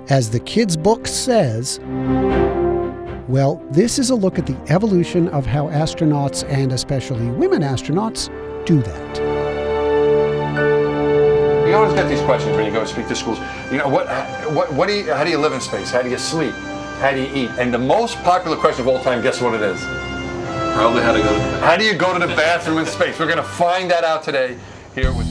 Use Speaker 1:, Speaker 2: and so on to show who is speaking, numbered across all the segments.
Speaker 1: As the kids' book says, well, this is a look at the evolution of how astronauts, and especially women astronauts, do that.
Speaker 2: You always get these questions when you go speak to schools. You know, how do you live in space? How do you sleep? How do you eat? And the most popular question of all time, guess what it is?
Speaker 3: Probably how to go to the bathroom.
Speaker 2: How do you go to the bathroom in space? We're going to find that out today here with...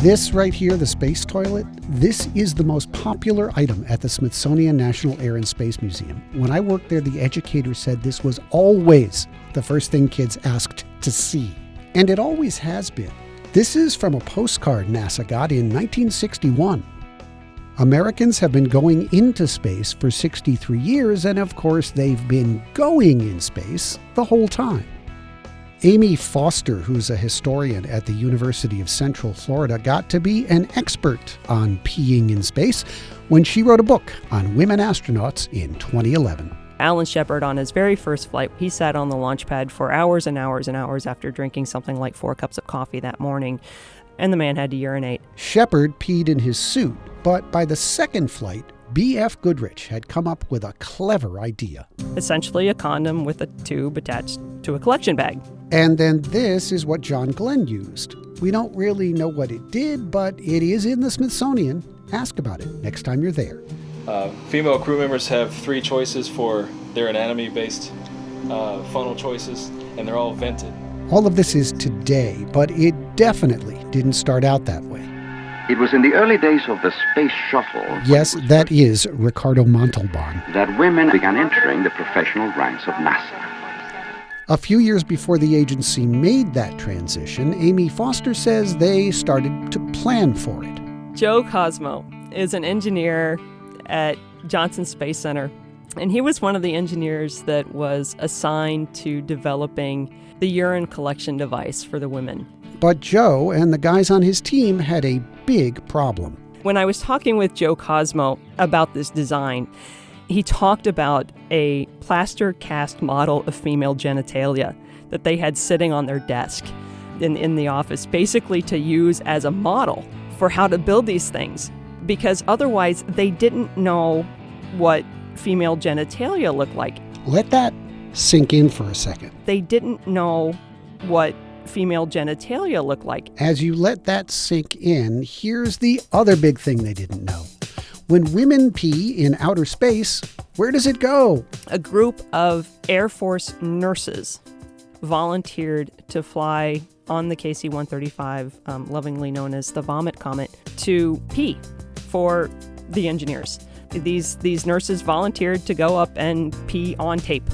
Speaker 1: This right here, the space toilet, this is the most popular item at the Smithsonian National Air and Space Museum. When I worked there, the educator said this was always the first thing kids asked to see. And it always has been. This is from a postcard NASA got in 1961. Americans have been going into space for 63 years, and of course they've been going in space the whole time. Amy Foster, who's a historian at the University of Central Florida, got to be an expert on peeing in space when she wrote a book on women astronauts in 2011.
Speaker 4: Alan Shepard, on his very first flight, he sat on the launch pad for hours and hours and hours after drinking something like 4 cups of coffee that morning, and the man had to urinate.
Speaker 1: Shepard peed in his suit, but by the second flight, B.F. Goodrich had come up with a clever idea.
Speaker 4: Essentially a condom with a tube attached to a collection bag.
Speaker 1: And then this is what John Glenn used. We don't really know what it did, but it is in the Smithsonian. Ask about it next time you're there.
Speaker 3: Female crew members have 3 choices for their anatomy-based funnel choices, and they're all vented.
Speaker 1: All of this is today, but it definitely didn't start out that way.
Speaker 5: It was in the early days of the space shuttle.
Speaker 1: Yes, that is Ricardo Montalban.
Speaker 5: That women began entering the professional ranks of NASA.
Speaker 1: A few years before the agency made that transition, Amy Foster says they started to plan for it.
Speaker 4: Joe Cosmo is an engineer at Johnson Space Center, and he was one of the engineers that was assigned to developing the urine collection device for the women.
Speaker 1: But Joe and the guys on his team had a big problem.
Speaker 4: When I was talking with Joe Cosmo about this design, he talked about a plaster cast model of female genitalia that they had sitting on their desk in the office, basically to use as a model for how to build these things, because otherwise they didn't know what female genitalia looked like.
Speaker 1: Let that sink in for a second.
Speaker 4: They didn't know what female genitalia looked like.
Speaker 1: As you let that sink in, here's the other big thing they didn't know. When women pee in outer space, where does it go?
Speaker 4: A group of Air Force nurses volunteered to fly on the KC-135, lovingly known as the Vomit Comet, to pee for the engineers. These nurses volunteered to go up and pee on tape,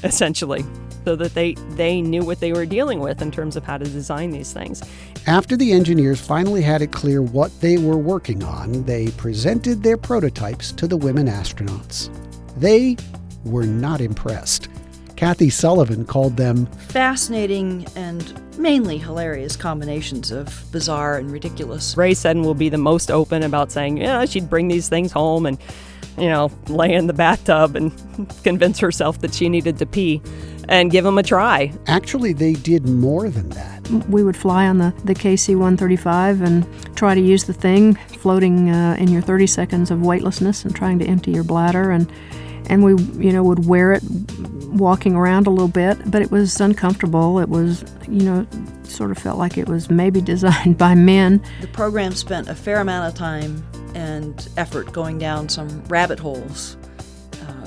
Speaker 4: essentially, so that they knew what they were dealing with in terms of how to design these things.
Speaker 1: After the engineers finally had it clear what they were working on, they presented their prototypes to the women astronauts. They were not impressed. Kathy Sullivan called them
Speaker 6: fascinating and mainly hilarious combinations of bizarre and ridiculous.
Speaker 4: Ray Seddon will be the most open about saying, yeah, she'd bring these things home and, lay in the bathtub and convince herself that she needed to pee and give them a try.
Speaker 1: Actually, they did more than that.
Speaker 7: We would fly on the KC-135 and try to use the thing floating in your 30 seconds of weightlessness and trying to empty your bladder. And we, would wear it walking around a little bit, but it was uncomfortable. It was, sort of felt like it was maybe designed by men.
Speaker 6: The program spent a fair amount of time and effort going down some rabbit holes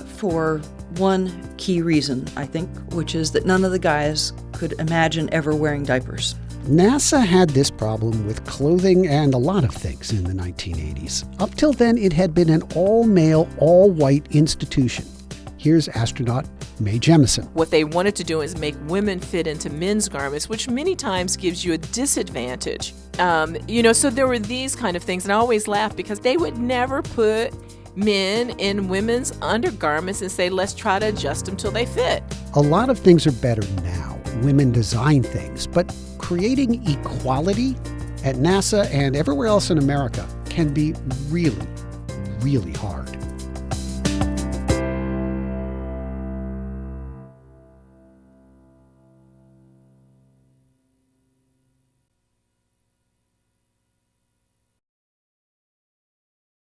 Speaker 6: for one key reason, I think, which is that none of the guys could imagine ever wearing diapers.
Speaker 1: NASA had this problem with clothing and a lot of things in the 1980s. Up till then, it had been an all-male, all-white institution. Here's astronaut Mae Jemison.
Speaker 8: What they wanted to do is make women fit into men's garments, which many times gives you a disadvantage. So there were these kind of things, and I always laugh because they would never put men in women's undergarments and say, let's try to adjust them till they fit.
Speaker 1: A lot of things are better now. Women design things, but creating equality at NASA and everywhere else in America can be really, really hard.